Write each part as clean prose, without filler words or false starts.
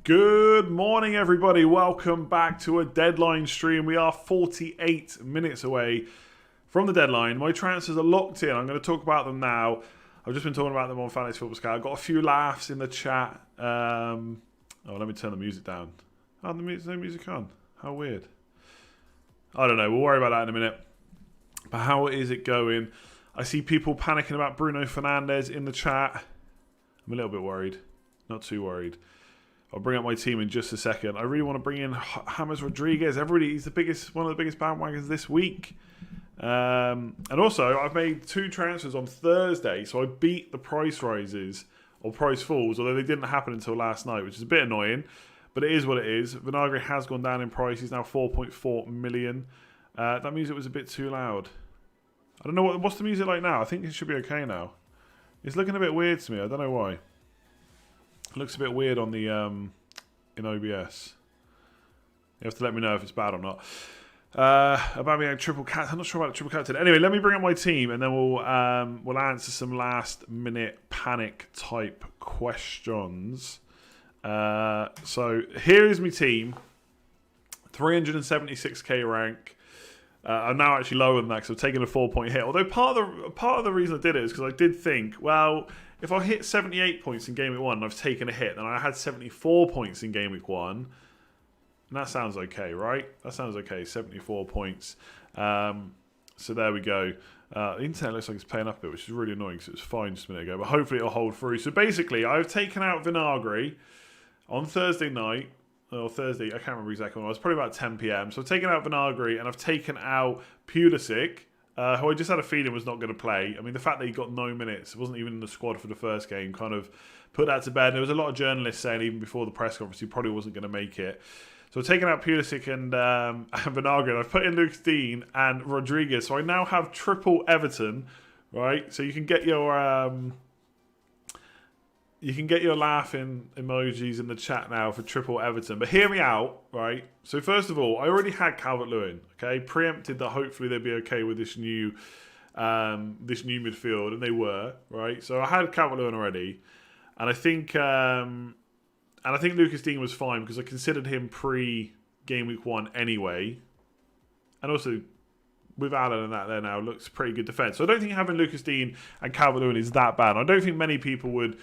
Good morning, everybody. Welcome back to a deadline stream. We are 48 minutes away from the deadline. My transfers are locked in. I'm going to talk about them now. I've just been talking about them on Fantasy Football Scout. I've got a few laughs in the chat. Let me turn the music down. Oh, there's no music on. How weird. I don't know. We'll worry about that in a minute. But how is it going? I see people panicking about Bruno Fernandes in the chat. I'm a little bit worried. Not too worried. I'll bring up my team in just a second. I really want to bring in James Rodriguez. Everybody, he's one of the biggest bandwagons this week. And also, I've made 2 transfers on Thursday, so I beat the price rises or price falls, although they didn't happen until last night, which is a bit annoying, but it is what it is. Vinagre has gone down in price. He's now 4.4 million. That music was a bit too loud. I don't know what's the music like now. I think it should be okay now. It's looking a bit weird to me. I don't know why. It looks a bit weird on the in OBS. You have to let me know if it's bad or not. About me triple cat. I'm not sure about the triple captain. Anyway, let me bring up my team and then we'll answer some last minute panic type questions. So here is my team. 376k rank. I'm now actually lower than that because I've taken a 4-point hit. Although part of the reason I did it is because I did think, well, if I hit 78 points in Game Week 1 and I've taken a hit, then I had 74 points in Game Week 1. And that sounds okay, right? That sounds okay, 74 points. So there we go. The internet looks like it's playing up a bit, which is really annoying because it was fine just a minute ago. But hopefully it'll hold through. So basically, I've taken out Vinagre on Thursday night. Or Thursday, I can't remember exactly when it was. Probably about 10 p.m. So I've taken out Vinagre and I've taken out Pulisic, who I just had a feeling was not going to play. I mean, the fact that he got no minutes, wasn't even in the squad for the first game, kind of put that to bed. There was a lot of journalists saying even before the press conference he probably wasn't going to make it. So I've taken out Pulisic and Vinagre, and I've put in Lucas Dean and Rodriguez. So I now have triple Everton, right? So you can get your laughing emojis in the chat now for triple Everton. But hear me out, right? So first of all, I already had Calvert-Lewin, okay? Preempted that hopefully they'd be okay with this new midfield, and they were, right? So I had Calvert-Lewin already, and I think Lucas Dean was fine because I considered him pre-Game Week 1 anyway. And also, with Allen and that there now, looks pretty good defence. So I don't think having Lucas Dean and Calvert-Lewin is that bad. I don't think many people would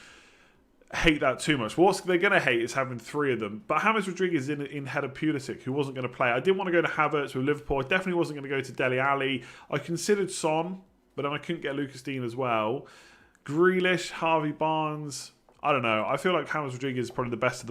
hate that too much. What they're going to hate is having 3 of them. But James Rodriguez in head of Pulisic, who wasn't going to play. I didn't want to go to Havertz with Liverpool. I definitely wasn't going to go to Dele Alli. I considered Son, but then I couldn't get Lucas Dean as well. Grealish, Harvey Barnes. I don't know. I feel like James Rodriguez is probably the best of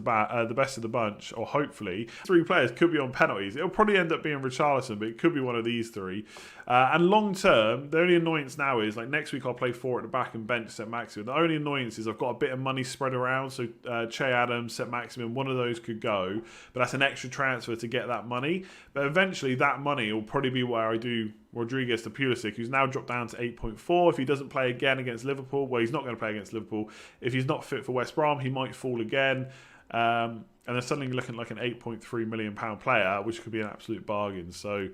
the bunch, or hopefully. 3 players could be on penalties. It'll probably end up being Richarlison, but it could be one of these 3. And long term, the only annoyance now is like next week I'll play 4 at the back and bench St. Maximin. The only annoyance is I've got a bit of money spread around, so Che Adams, St. Maximin, one of those could go, but that's an extra transfer to get that money. But eventually that money will probably be where I do Rodriguez to Pulisic, who's now dropped down to 8.4. If he doesn't play again against Liverpool, well, he's not going to play against Liverpool. If he's not fit for West Brom, he might fall again. And they're suddenly looking like an £8.3 million player, which could be an absolute bargain. So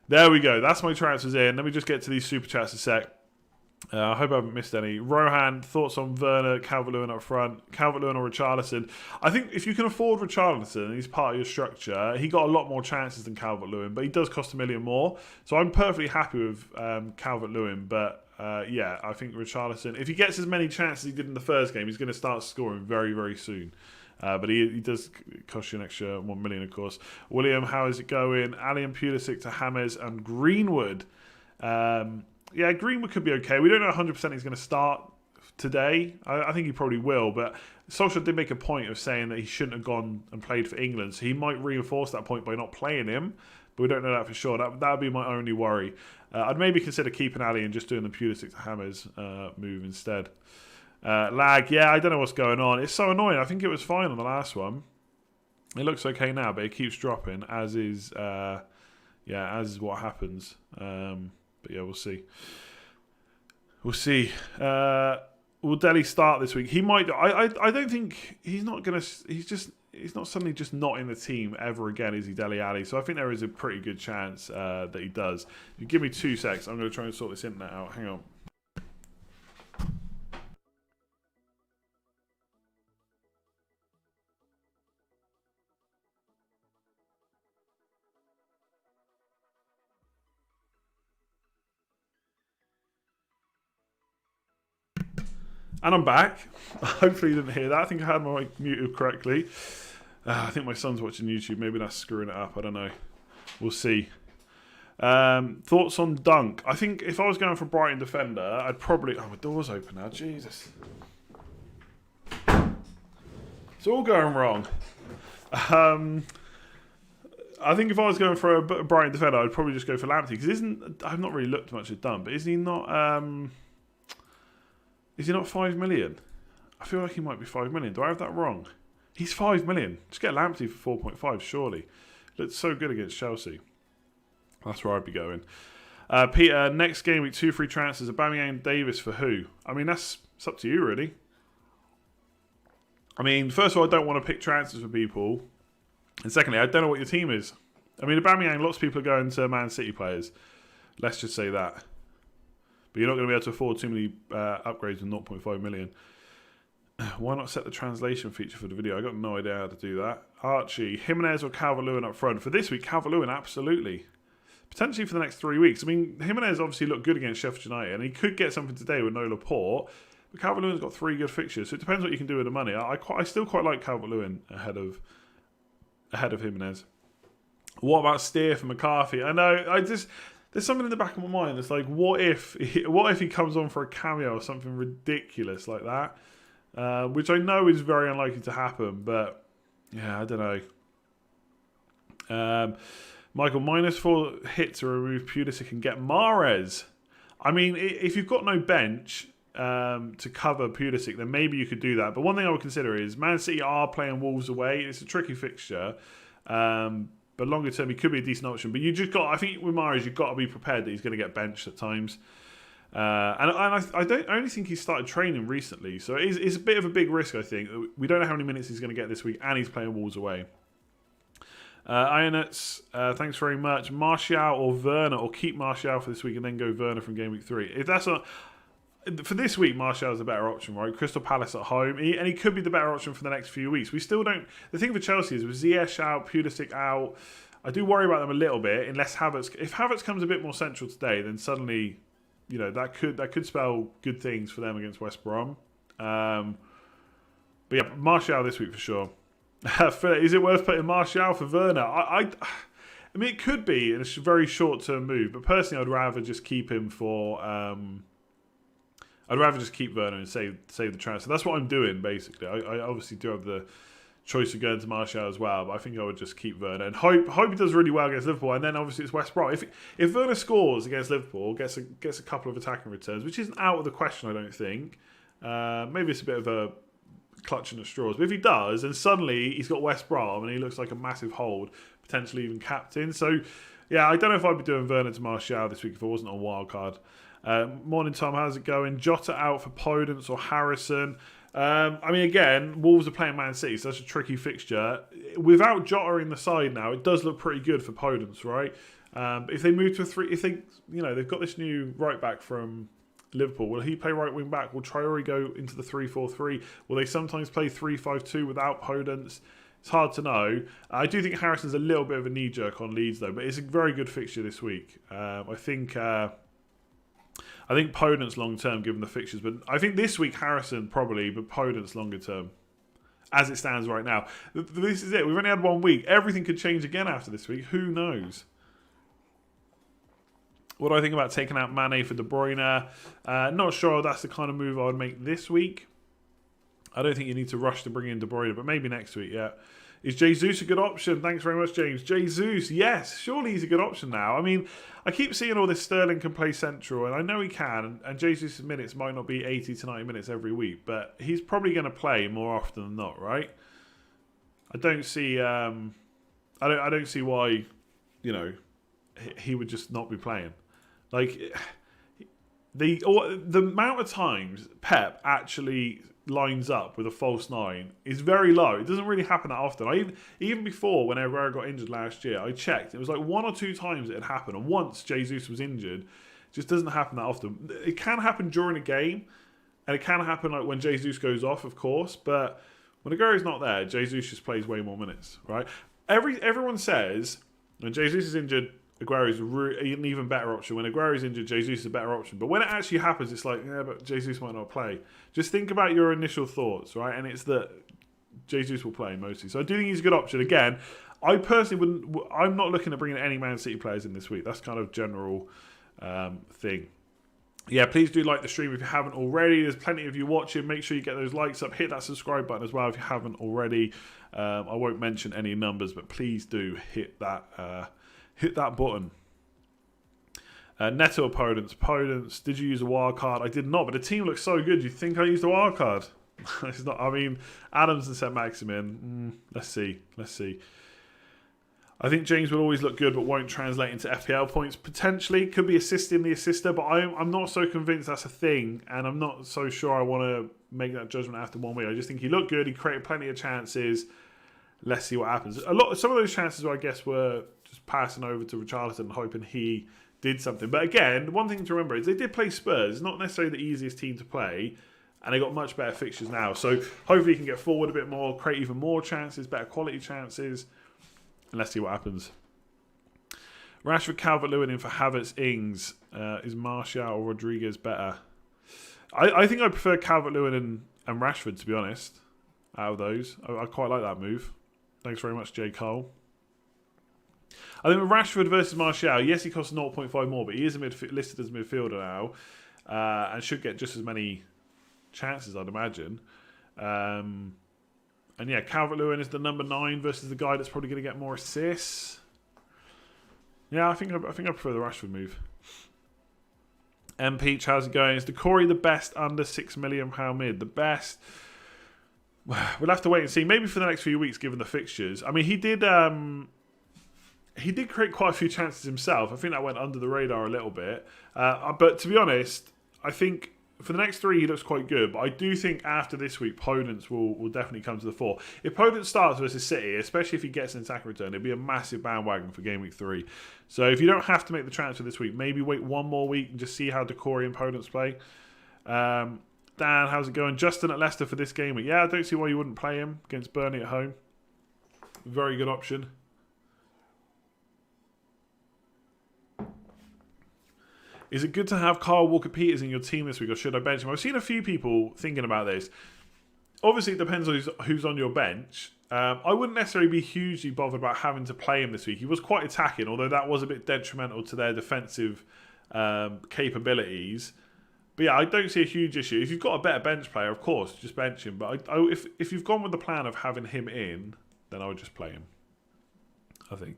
there we go. That's my transfers in. Let me just get to these super chats a sec. I hope I haven't missed any. Rohan, thoughts on Werner, Calvert-Lewin up front, Calvert-Lewin or Richarlison? I think if you can afford Richarlison and he's part of your structure, he got a lot more chances than Calvert-Lewin, but he does cost $1 million more. So I'm perfectly happy with Calvert-Lewin, but yeah, I think Richarlison, if he gets as many chances as he did in the first game, he's going to start scoring very, very soon. But he does cost you an extra $1 million, of course. William, how is it going? Ali and Pulisic to James and Greenwood. Yeah, Greenwood could be okay. We don't know 100% he's going to start today. I think he probably will, but Solskjaer did make a point of saying that he shouldn't have gone and played for England, so he might reinforce that point by not playing him, but we don't know that for sure. That would be my only worry. I'd maybe consider keeping Ali and just doing the Pulisic to James move instead. Lag, yeah, I don't know what's going on. It's so annoying. I think it was fine on the last one. It looks okay now, but it keeps dropping, as is what happens. But yeah, we'll see. We'll see. Will Dele start this week? He might. I don't think he's not gonna. He's not suddenly just not in the team ever again, is he, Dele Alli? So I think there is a pretty good chance that he does. If you give me 2 secs, I'm going to try and sort this internet out. Hang on. And I'm back. Hopefully you didn't hear that. I think I had my mic muted correctly. I think my son's watching YouTube. Maybe that's screwing it up. I don't know. We'll see. Thoughts on Dunk? I think if I was going for Brighton defender, I'd probably... Oh, my door's open now. Jesus. It's all going wrong. I think if I was going for a Brighton defender, I'd probably just go for Lamptey. Because I've not really looked much at Dunk, but is he not... Is he not 5 million? I feel like he might be 5 million. Do I have that wrong? He's 5 million. Just get Lamptey for 4.5, surely. Looks so good against Chelsea. That's where I'd be going. Peter, next game week, 2 free transfers. Aubameyang and Davis for who? I mean, it's up to you, really. I mean, first of all, I don't want to pick transfers for people. And secondly, I don't know what your team is. I mean, Aubameyang, lots of people are going to Man City players. Let's just say that. But you're not going to be able to afford too many upgrades with 0.5 million. Why not set the translation feature for the video? I got no idea how to do that. Archie, Jimenez or Calvert-Lewin up front? For this week, Calvert-Lewin, absolutely. Potentially for the next 3 weeks. I mean, Jimenez obviously looked good against Sheffield United, and he could get something today with no Laporte. But Calvert-Lewin's got 3 good fixtures, so it depends what you can do with the money. I still quite like Calvert-Lewin ahead of Jimenez. What about Steer for McCarthy? I know, there's something in the back of my mind that's like, what if he comes on for a cameo or something ridiculous like that? Which I know is very unlikely to happen, but yeah, I don't know. Michael, -4 hit to remove Pulisic and get Mahrez. I mean, if you've got no bench to cover Pulisic, then maybe you could do that. But one thing I would consider is Man City are playing Wolves away. It's a tricky fixture. But longer term, he could be a decent option. But I think with Mahrez, you've got to be prepared that he's going to get benched at times. And I only think he's started training recently. So it's a bit of a big risk, I think. We don't know how many minutes he's going to get this week, and he's playing Wolves away. Ionuts, thanks very much. Martial or Werner, or keep Martial for this week and then go Werner from game week 3. If that's for this week, Martial is the better option, right? Crystal Palace at home, and he could be the better option for the next few weeks. We still don't. The thing for Chelsea is with Ziyech out, Pulisic out, I do worry about them a little bit. Unless if Havertz comes a bit more central today, then suddenly, that could spell good things for them against West Brom. But yeah, Martial this week for sure. Is it worth putting Martial for Werner? I mean, it could be in a very short-term move, but personally, I'd rather just keep him for. I'd rather just keep Werner and save the transfer. That's what I'm doing basically. I obviously do have the choice of going to Martial as well, but I think I would just keep Werner and hope he does really well against Liverpool. And then obviously it's West Brom. If Werner scores against Liverpool, gets a couple of attacking returns, which isn't out of the question, I don't think. Maybe it's a bit of a clutching at straws. But if he does, and suddenly he's got West Brom and he looks like a massive hold, potentially even captain. So, yeah, I don't know if I'd be doing Werner to Martial this week if it wasn't on wildcard. Morning, Tom. How's it going? Jota out for Podence or Harrison? I mean, again, Wolves are playing Man City, so that's a tricky fixture. Without Jota in the side now, it does look pretty good for Podence, right? If they move to a 3, they've got this new right back from Liverpool. Will he play right wing back? Will Traore go into the 3-4-3? Will they sometimes play 3-5-2 without Podence? It's hard to know. I do think Harrison's a little bit of a knee jerk on Leeds though, but it's a very good fixture this week. I think Podence long term given the fixtures, but I think this week Harrison probably, but Podence longer term. As it stands right now. This is it. We've only had 1 week. Everything could change again after this week. Who knows? What do I think about taking out Mane for De Bruyne? Not sure that's the kind of move I would make this week. I don't think you need to rush to bring in De Bruyne, but maybe next week, yeah. Is Jesus a good option? Thanks very much, James. Jesus, yes. Surely he's a good option now. I mean, I keep seeing all this Sterling can play central, and I know he can, and Jesus' minutes might not be 80 to 90 minutes every week, but he's probably going to play more often than not, right? I don't see I don't see why, he would just not be playing. Like, the amount of times Pep actually lines up with a false 9 is very low. It doesn't really happen that often. Even before, when Herrera got injured last year, I checked. It was like 1 or 2 times it had happened. And once Jesus was injured, it just doesn't happen that often. It can happen during a game, and it can happen like when Jesus goes off, of course. But when Aguero's not there, Jesus just plays way more minutes, right? Everyone says when Jesus is injured, Aguero's an even better option. When Aguero's injured, Jesus is a better option. But when it actually happens, it's like, yeah, but Jesus might not play. Just think about your initial thoughts, right? And it's that Jesus will play mostly. So I do think he's a good option. Again, I personally wouldn't. I'm not looking at bringing any Man City players in this week. That's kind of general thing. Yeah, please do like the stream if you haven't already. There's plenty of you watching. Make sure you get those likes up. Hit that subscribe button as well if you haven't already. I won't mention any numbers, but please do hit that button. Neto opponents. Did you use a wild card? I did not, but the team looks so good. You think I used a wild card? It's not. I mean, Adams and St. Maximin. Let's see. I think James will always look good, but won't translate into FPL points. Potentially, could be assisting the assister, but I'm not so convinced that's a thing, and I'm not so sure I want to make that judgment after 1 week. I just think he looked good. He created plenty of chances. Let's see what happens. Some of those chances, I guess, were just passing over to Richarlison, hoping he did something. But again, one thing to remember is they did play Spurs. It's not necessarily the easiest team to play, and they got much better fixtures now. So hopefully he can get forward a bit more, create even more chances, better quality chances. And let's see what happens. Rashford, Calvert-Lewin in for Havertz, Ings. Is Martial or Rodriguez better? I think I prefer Calvert-Lewin and Rashford, to be honest, out of those. I quite like that move. Thanks very much, J. Cole. I think with Rashford versus Martial, yes, he costs 0.5 more, but he is listed as a midfielder now, and should get just as many chances, I'd imagine. And yeah, Calvert-Lewin is the number 9 versus the guy that's probably going to get more assists. Yeah, I think I prefer the Rashford move. M. Peach, how's it going? Is Decore the best under £6 million mid? The best? We'll have to wait and see. Maybe for the next few weeks, given the fixtures. I mean, he did create quite a few chances himself. I think that went under the radar a little bit. But to be honest, I think for the next 3, he looks quite good. But I do think after this week, Podence will definitely come to the fore. If Podence starts versus City, especially if he gets an attack return, it'll be a massive bandwagon for Game Week 3. So if you don't have to make the transfer this week, maybe wait 1 more week and just see how Decore and Podence play. Dan, how's it going? Justin at Leicester for this game week. Yeah, I don't see why you wouldn't play him against Burnley at home. Very good option. Is it good to have Kyle Walker-Peters in your team this week, or should I bench him? I've seen a few people thinking about this. Obviously, it depends on who's on your bench. I wouldn't necessarily be hugely bothered about having to play him this week. He was quite attacking, although that was a bit detrimental to their defensive capabilities. But yeah, I don't see a huge issue. If you've got a better bench player, of course, just bench him. But if you've gone with the plan of having him in, then I would just play him, I think.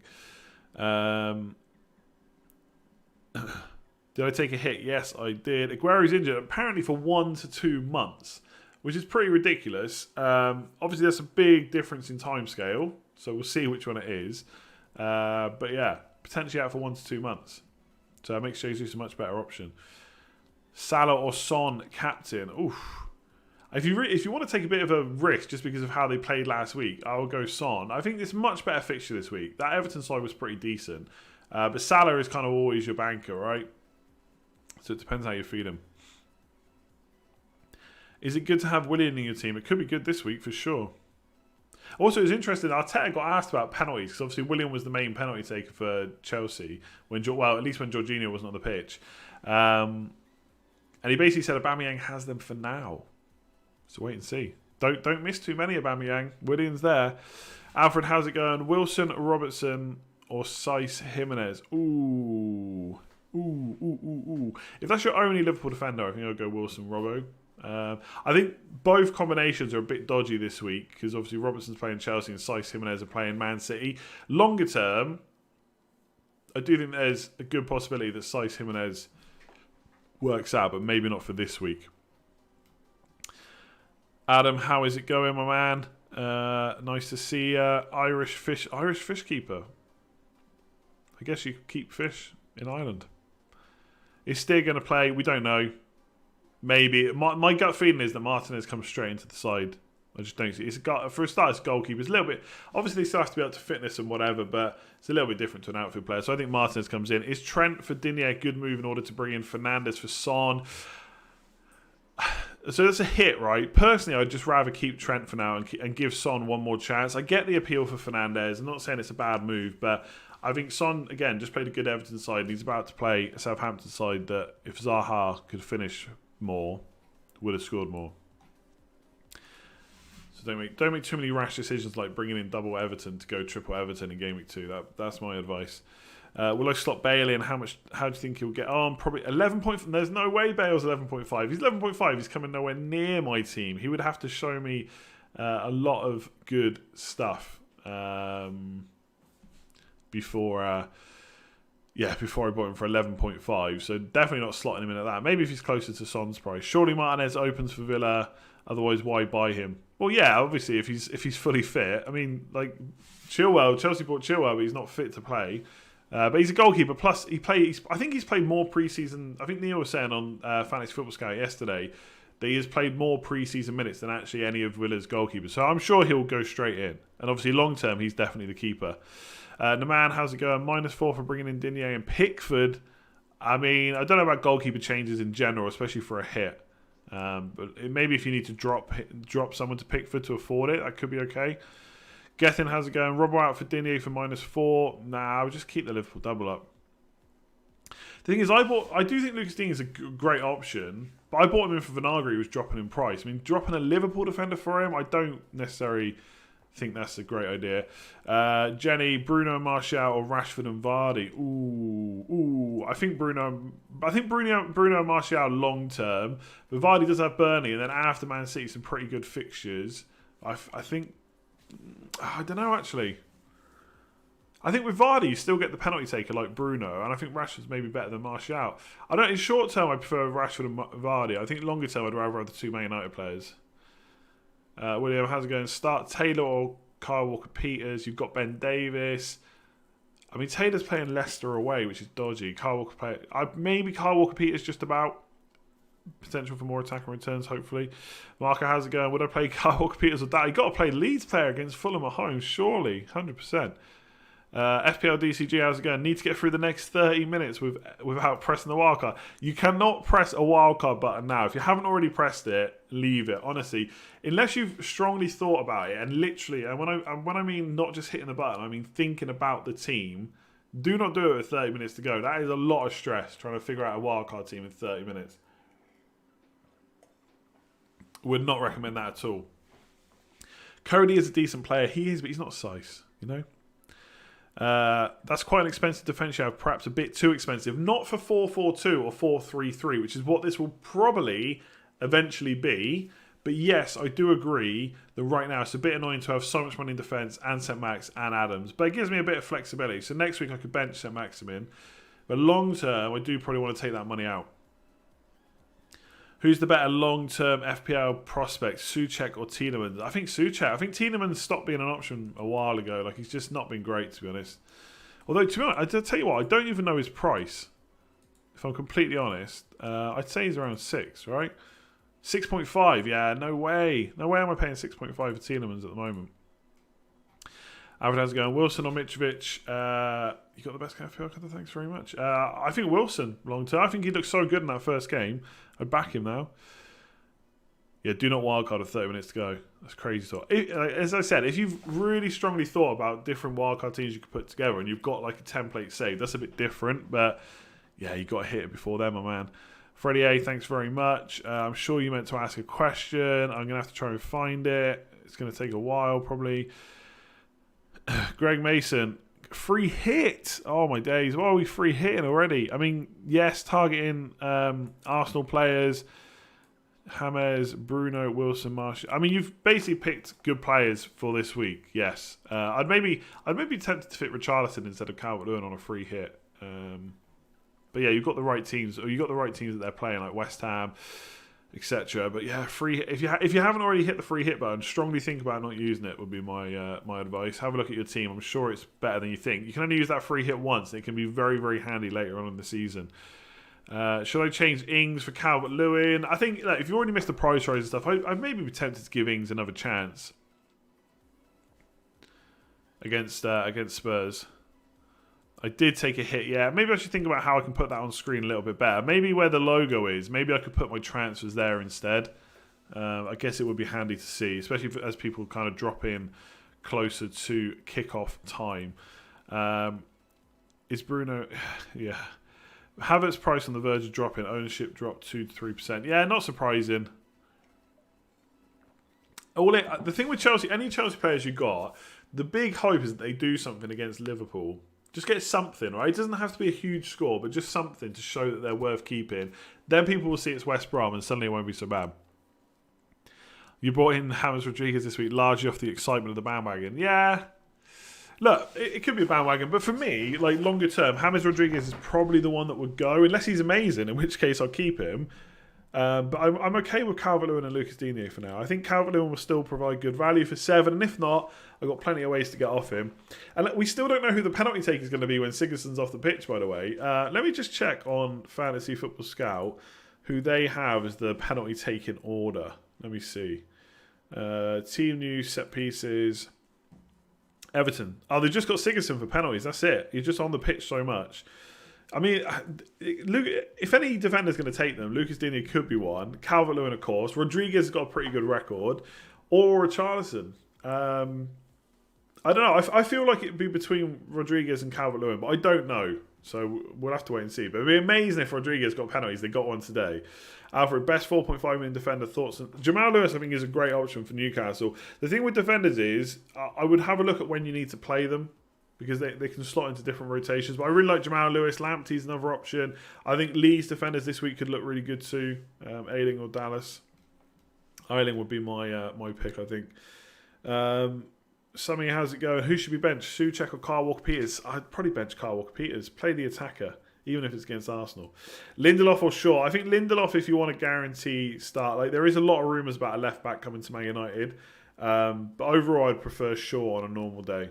Did I take a hit? Yes, I did. Aguero's injured apparently for 1 to 2 months, which is pretty ridiculous. Obviously, there's a big difference in timescale, so we'll see which one it is. But yeah, potentially out for 1 to 2 months. So that makes Jesus a much better option. Salah or Son, captain. Oof. If you want to take a bit of a risk just because of how they played last week, I will go Son. I think it's a much better fixture this week. That Everton side was pretty decent. But Salah is kind of always your banker, right? So it depends how you feed him. Is it good to have Willian in your team? It could be good this week for sure. Also, it's interesting. Arteta got asked about penalties because obviously Willian was the main penalty taker for Chelsea at least when Jorginho wasn't on the pitch. And he basically said Aubameyang has them for now. So wait and see. Don't miss too many Aubameyang. Willian's there. Alfred, how's it going? Wilson, Robertson, or Saiss Jimenez? Ooh. If that's your only Liverpool defender, I think I'll go Wilson, Robbo. I think both combinations are a bit dodgy this week because obviously Robertson's playing Chelsea and Saiss Jimenez are playing Man City. Longer term, I do think there's a good possibility that Saiss Jimenez works out, but maybe not for this week. Adam, how is it going, my man? Nice to see Irish fish keeper. I guess you keep fish in Ireland. Is Steer going to play? We don't know. Maybe. My gut feeling is that Martinez comes straight into the side. I just don't see it. For a start, it's goalkeeper. It's a little bit... Obviously, they still have to be up to fitness and whatever, but it's a little bit different to an outfield player. So I think Martinez comes in. Is Trent for Digne a good move in order to bring in Fernandes for Son? So that's a hit, right? Personally, I'd just rather keep Trent for now and give Son one more chance. I get the appeal for Fernandes. I'm not saying it's a bad move, but I think Son, again, just played a good Everton side. He's about to play a Southampton side that, if Zaha could finish more, would have scored more. So don't make too many rash decisions like bringing in double Everton to go triple Everton in Game Week 2. That's my advice. Will I slot Bailey, and how do you think he'll get on? Probably 11.5. There's no way Bale's 11.5. He's 11.5. He's coming nowhere near my team. He would have to show me a lot of good stuff before I bought him for 11.5. So definitely not slotting him in at that. Maybe if he's closer to Son's price. Surely Martinez opens for Villa. Otherwise, why buy him? Well, yeah, obviously if he's fully fit. I mean, like Chilwell, Chelsea bought Chilwell, but he's not fit to play. But he's a goalkeeper. Plus, I think he's played more pre-season. I think Neil was saying on Fantasy Football Scout yesterday that he has played more pre-season minutes than actually any of Villa's goalkeepers. So I'm sure he'll go straight in. And obviously, long term, he's definitely the keeper. Naman, how's it going? -4 for bringing in Digne and Pickford. I mean, I don't know about goalkeeper changes in general, especially for a hit. But maybe if you need to drop someone to Pickford to afford it, that could be okay. Gethin, how's it going? Robbo out for Digne for -4. Nah, I'll just keep the Liverpool double up. The thing is, I do think Lucas Digne is a great option, but I bought him in for Vinagre, who was dropping in price. I mean, dropping a Liverpool defender for him, I don't necessarily think that's a great idea. Jenny, Bruno Martial or Rashford and Vardy. Ooh. I think Bruno Martial long term, but Vardy does have Burnley, and then after Man City, some pretty good fixtures. I think. I don't know, actually. I think with Vardy, you still get the penalty taker like Bruno, and I think Rashford's maybe better than Martial. In short term, I prefer Rashford and Vardy. I think longer term, I'd rather have the two Man United players. William, how's it going? Start Taylor or Kyle Walker-Peters. You've got Ben Davis. I mean, Taylor's playing Leicester away, which is dodgy. Maybe Kyle Walker-Peters just about. Potential for more attacking returns, hopefully. Marco, how's it going? Would I play Kyle Walker-Peters or that? You got to play Leeds player against Fulham at home, surely, 100%. FPL DCG, how's it going? Need to get through the next 30 minutes without pressing the wildcard. You cannot press a wildcard button now. If you haven't already pressed it, leave it. Honestly, unless you've strongly thought about it and literally, and when I mean not just hitting the button, I mean thinking about the team. Do not do it with 30 minutes to go. That is a lot of stress trying to figure out a wildcard team in 30 minutes. Would not recommend that at all. Cody is a decent player. He is, but he's not size, you know? That's quite an expensive defence you have, perhaps a bit too expensive. Not for 4-4-2 or 4-3-3, which is what this will probably eventually be. But yes, I do agree that right now it's a bit annoying to have so much money in defence and St Max and Adams. But it gives me a bit of flexibility. So next week I could bench St Maximin. But long term, I do probably want to take that money out. Who's the better long-term FPL prospect, Souček or Tielemans? I think Souček. I think Tielemans stopped being an option a while ago. Like, he's just not been great, to be honest. Although, to be honest, I'll tell you what, I don't even know his price. If I'm completely honest. I'd say he's around 6, right? 6.5, yeah, no way. No way am I paying 6.5 for Tielemans at the moment. Alfred, how's it going? Wilson or Mitrovic? You got the best FPL cover, thanks very much. I think Wilson, long term. I think he looked so good in that first game. I'd back him now. Yeah, do not wildcard with 30 minutes to go. That's crazy talk. As I said, if you've really strongly thought about different wildcard teams you could put together and you've got like a template saved, that's a bit different. But yeah, you got to hit it before then, my man. Freddie A, thanks very much. I'm sure you meant to ask a question. I'm going to have to try and find it. It's going to take a while, probably. Greg Mason, free hit. Oh my days. Why are we free hitting already? I mean, yes, targeting Arsenal players. James, Bruno, Wilson, Martial. I mean, you've basically picked good players for this week. Yes, I'd maybe tempted to fit Richarlison instead of Calvert-Lewin on a free hit. But yeah, you've got the right teams, or you've got the right teams that they're playing, like West Ham, etc. But yeah, free. If you haven't already hit the free hit button, strongly think about not using it. Would be my advice. Have a look at your team. I'm sure it's better than you think. You can only use that free hit once, and it can be very, very handy later on in the season. Should I change Ings for Calvert-Lewin? I think if you already missed the price rise and stuff, I'd maybe be tempted to give Ings another chance against Spurs. I did take a hit, yeah. Maybe I should think about how I can put that on screen a little bit better. Maybe where the logo is. Maybe I could put my transfers there instead. I guess it would be handy to see, especially as people kind of drop in closer to kickoff time. Is Bruno... Yeah. Havertz's price on the verge of dropping. Ownership dropped 2 to 3%. Yeah, not surprising. The thing with Chelsea, any Chelsea players you got, the big hope is that they do something against Liverpool. Just get something, right? It doesn't have to be a huge score, but just something to show that they're worth keeping. Then people will see it's West Brom and suddenly it won't be so bad. You brought in James Rodriguez this week largely off the excitement of the bandwagon. Yeah. Look, it could be a bandwagon, but for me, like longer term, James Rodriguez is probably the one that would go, unless he's amazing, in which case I'll keep him. But I'm okay with Calvert-Lewin and Lucas Digne for now. I think Calvert-Lewin will still provide good value for 7, and if not, I've got plenty of ways to get off him. And we still don't know who the penalty taker is going to be when Sigurdsson's off the pitch, by the way. Let me just check on Fantasy Football Scout who they have as the penalty taking order. Let me see. Team news, set pieces... Everton. Oh, they've just got Sigurdsson for penalties. That's it. He's just on the pitch so much. I mean, if any defender's going to take them, Lucas Digne could be one. Calvert-Lewin, of course. Rodriguez has got a pretty good record. Or Richarlison. I don't know. I feel like it'd be between Rodriguez and Calvert-Lewin, but I don't know. So we'll have to wait and see. But it'd be amazing if Rodriguez got penalties. They got one today. Alfred, best 4.5 million defender thoughts. Jamal Lewis, I think, is a great option for Newcastle. The thing with defenders is, I would have a look at when you need to play them because they can slot into different rotations. But I really like Jamal Lewis. Lamptey's another option. I think Leeds defenders this week could look really good too. Ayling or Dallas. Ayling would be my pick, I think. Sammy, how's it going? Who should be benched? Souček or Kyle Walker-Peters? I'd probably bench Kyle Walker-Peters. Play the attacker, even if it's against Arsenal. Lindelof or Shaw? I think Lindelof, if you want a guarantee start. Like there is a lot of rumours about a left back coming to Man United, but overall I'd prefer Shaw on a normal day.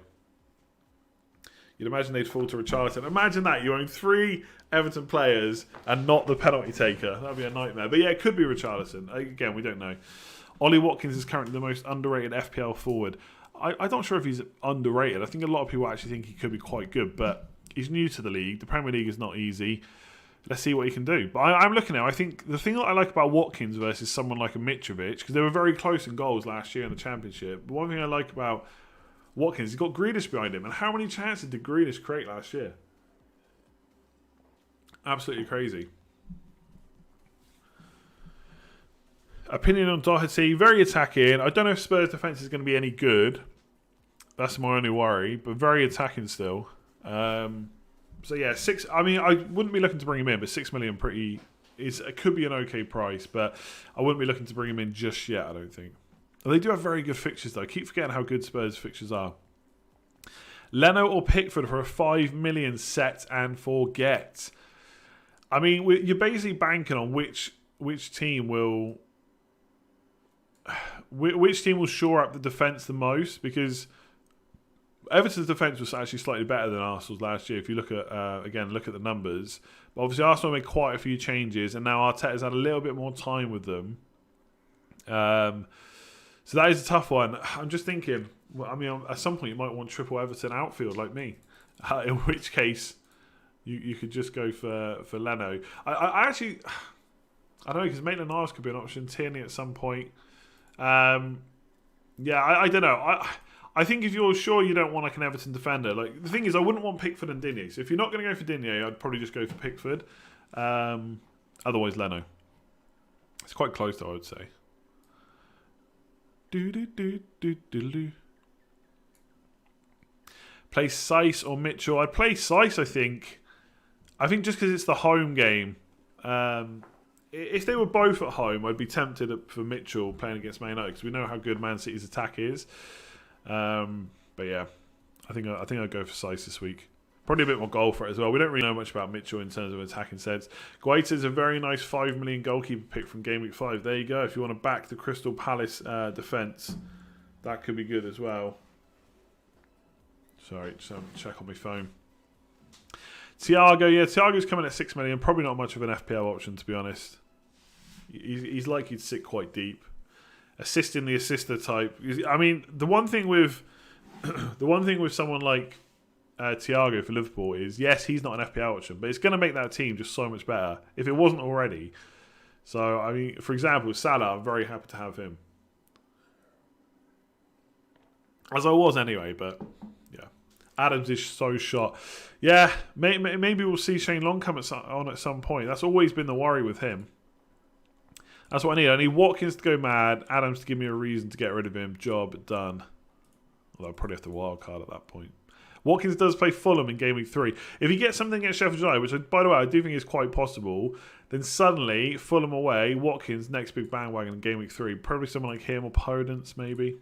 You'd imagine they'd fall to Richarlison. Imagine that you own 3 Everton players and not the penalty taker. That'd be a nightmare. But yeah, it could be Richarlison. Again, we don't know. Ollie Watkins is currently the most underrated FPL forward. I'm not sure if he's underrated. I think a lot of people actually think he could be quite good, but he's new to the league. The Premier League is not easy. Let's see what he can do. But I'm looking at it. I think the thing that I like about Watkins versus someone like a Mitrovic, because they were very close in goals last year in the Championship, but one thing I like about Watkins, he's got Grealish behind him. And how many chances did Grealish create last year? Absolutely crazy. Opinion on Doherty, very attacking. I don't know if Spurs' defence is going to be any good. That's my only worry, but very attacking still. So yeah, 6. I mean, I wouldn't be looking to bring him in, but 6 million it could be an okay price, but I wouldn't be looking to bring him in just yet. I don't think. They do have very good fixtures though. I keep forgetting how good Spurs' fixtures are. Leno or Pickford for a 5 million set and forget. I mean, you're basically banking on which team will. Which team will shore up the defence the most? Because Everton's defence was actually slightly better than Arsenal's last year. If you look at look at the numbers. But obviously, Arsenal made quite a few changes, and now Arteta's had a little bit more time with them. So that is a tough one. I'm just thinking. I mean, at some point, you might want triple Everton outfield like me. In which case, you could just go for Leno. I actually, I don't know, because Maitland-Niles could be an option. Tierney at some point. I don't know. I think if you're sure you don't want like an Everton defender, like the thing is, I wouldn't want Pickford and Digne. So if you're not going to go for Digne, I'd probably just go for Pickford. Otherwise, Leno. It's quite close, though, I would say. Play Saiss or Mitchell. I'd play Saiss, I think. I think just because it's the home game. If they were both at home, I'd be tempted for Mitchell playing against Man United because we know how good Man City's attack is. But yeah, I think I'd go for Saiss this week. Probably a bit more goal for it as well. We don't really know much about Mitchell in terms of attacking sense. Guaita's a very nice 5 million goalkeeper pick from Gameweek 5. There you go. If you want to back the Crystal Palace defence, that could be good as well. Sorry, just check on my phone. Thiago's coming at 6 million. Probably not much of an FPL option, to be honest. He's likely to sit quite deep. Assisting the assister type. I mean, the one thing with someone like Thiago for Liverpool is, yes, he's not an FPL option, but it's going to make that team just so much better if it wasn't already. So, I mean, for example, Salah, I'm very happy to have him. As I was anyway, but yeah. Adams is so shot. Yeah, maybe we'll see Shane Long come on at some point. That's always been the worry with him. That's what I need. I need Watkins to go mad, Adams to give me a reason to get rid of him. Job done. Although I'll probably have to wild card at that point. Watkins does play Fulham in Game Week 3. If he gets something against Sheffield United, which, by the way, I do think is quite possible, then suddenly, Fulham away, Watkins, next big bandwagon in Game Week 3. Probably someone like him or Podence, maybe.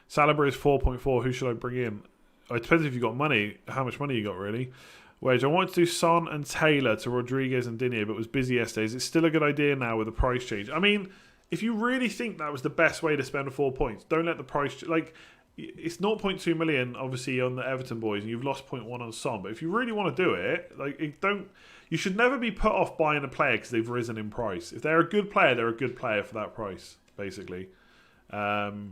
Saliba is 4.4. Who should I bring in? Oh, it depends if you've got money. How much money you got, really. Wage, I wanted to do Son and Taylor to Rodriguez and Digne, but was busy yesterday. Is it still a good idea now with the price change? I mean, if you really think that was the best way to spend 4 points, don't let the price... Like, it's 0.2 million, obviously, on the Everton boys, and you've lost 0.1 on Son. But if you really want to do it, you should never be put off buying a player because they've risen in price. If they're a good player, they're a good player for that price, basically. So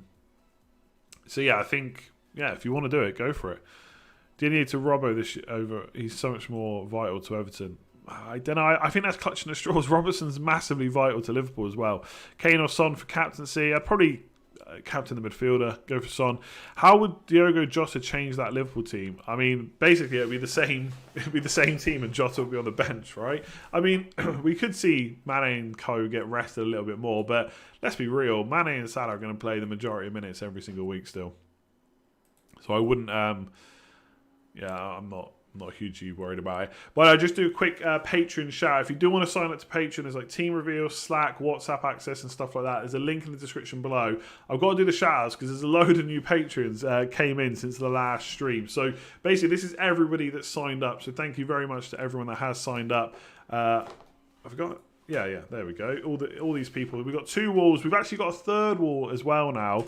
yeah, I think if you want to do it, go for it. Do you need to Robbo this over? He's so much more vital to Everton. I don't know. I think that's clutching at straws. Robertson's massively vital to Liverpool as well. Kane or Son for captaincy. I'd probably captain the midfielder. Go for Son. How would Diogo Jota change that Liverpool team? I mean, basically it'd be the same. It'd be the same team, and Jota would be on the bench, right? I mean, we could see Mane and Co get rested a little bit more, but let's be real. Mane and Salah are going to play the majority of minutes every single week still. So I wouldn't. I'm not hugely worried about it. But I just do a quick Patreon shout. If you do want to sign up to Patreon, there's like team reveals, Slack, WhatsApp access, and stuff like that. There's a link in the description below. I've got to do the shout outs because there's a load of new patrons came in since the last stream. So basically, this is everybody that's signed up. So thank you very much to everyone that has signed up. I forgot. Yeah, there we go. All these people. We've got 2 walls. We've actually got a 3rd wall as well now.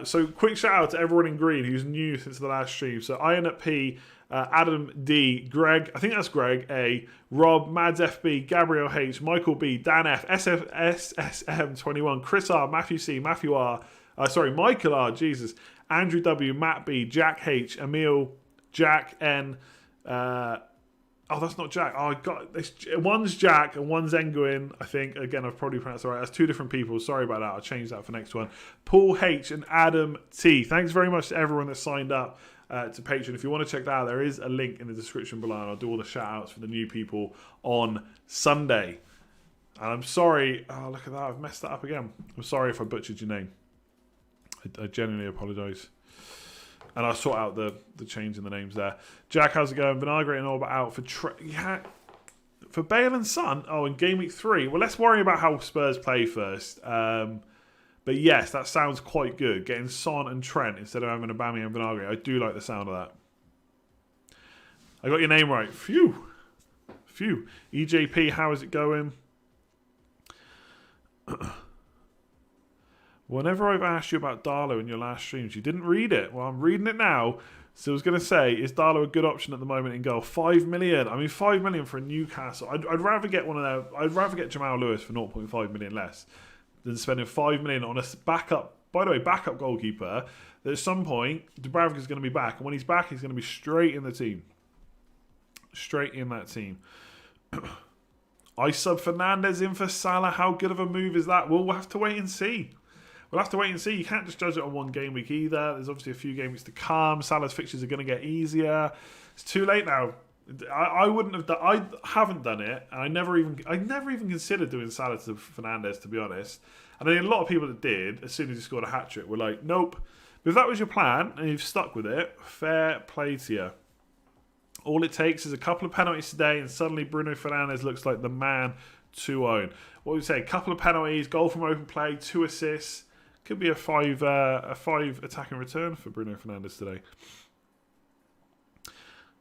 So quick shout out to everyone in green who's new since the last stream. So Iron at P, Adam D, Greg, I think that's Greg A, Rob, Mads FB, Gabriel H, Michael B, Dan F, SSM21, Chris R, Matthew C, Matthew R, Michael R, Jesus, Andrew W, Matt B, Jack H, Emil, Jack N, oh, that's not Jack. Oh, I got this. One's Jack and one's Enguin. I think. Again, I've probably pronounced it right. That's 2 different people. Sorry about that. I'll change that for next one. Paul H and Adam T. Thanks very much to everyone that signed up to Patreon. If you want to check that out, there is a link in the description below, and I'll do all the shout outs for the new people on Sunday. And I'm sorry. Oh, look at that. I've messed that up again. I'm sorry if I butchered your name. I genuinely apologise. And I'll sort out the change in the names there. Jack, how's it going? Vinagre and Orba out for Bale and Son. Oh, in Game Week 3. Well, let's worry about how Spurs play first. But yes, that sounds quite good. Getting Son and Trent instead of having Aubameyang and Vinagre. I do like the sound of that. I got your name right. Phew. EJP, how is it going? Whenever I've asked you about Darlow in your last streams, you didn't read it. Well, I'm reading it now. So I was going to say, is Darlow a good option at the moment in goal? 5 million. I mean, 5 million for a Newcastle. I'd rather get one of their. I'd rather get Jamal Lewis for 0.5 million less than spending 5 million on a backup. By the way, backup goalkeeper. That at some point, Dubravka is going to be back, and when he's back, he's going to be straight in the team. Straight in that team. I sub Fernandes in for Salah. How good of a move is that? We'll have to wait and see. We'll have to wait and see. You can't just judge it on one game week either. There's obviously a few game weeks to come. Salah's fixtures are going to get easier. It's too late now. I wouldn't have done. I haven't done it, and I never even considered doing Salah to Fernandes, to be honest. And then a lot of people that did, as soon as he scored a hat trick, were like, "Nope." But if that was your plan and you've stuck with it, fair play to you. All it takes is a couple of penalties today, and suddenly Bruno Fernandes looks like the man to own. What would we say? A couple of penalties, goal from open play, 2 assists. Could be a five attacking return for Bruno Fernandes today.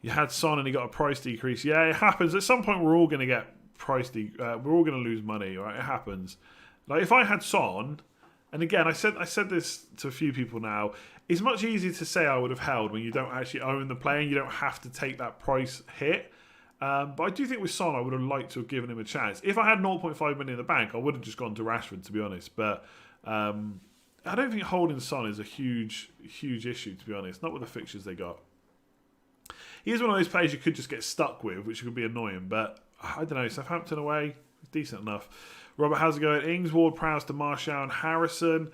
You had Son and he got a price decrease. Yeah, it happens. At some point, we're all going to get we're all going to lose money. Right? It happens. Like if I had Son, and again, I said this to a few people now. It's much easier to say I would have held when you don't actually own the player and you don't have to take that price hit. But I do think with Son, I would have liked to have given him a chance. If I had 0.5 million in the bank, I would have just gone to Rashford, to be honest. But I don't think holding Son is a huge issue, to be honest. Not with the fixtures they got. He is one of those players you could just get stuck with, which could be annoying. But I don't know. Southampton away, decent enough. Robert, how's it going? Ings, Ward, Prowse to Martial and Harrison.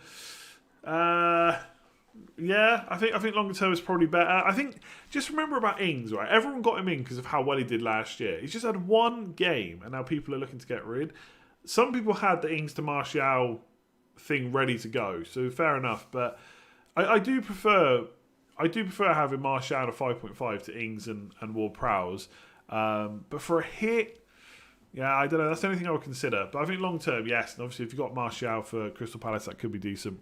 Yeah, I think longer term is probably better. I think just remember about Ings, right? Everyone got him in because of how well he did last year. He's just had one game, and now people are looking to get rid. Some people had the Ings to Martial thing ready to go, so fair enough. But I do prefer having Martial at 5.5 to Ings and Ward-Prowse. But for a hit, yeah, I don't know. That's the only thing I would consider. But I think long term, yes. And obviously, if you've got Martial for Crystal Palace, that could be decent.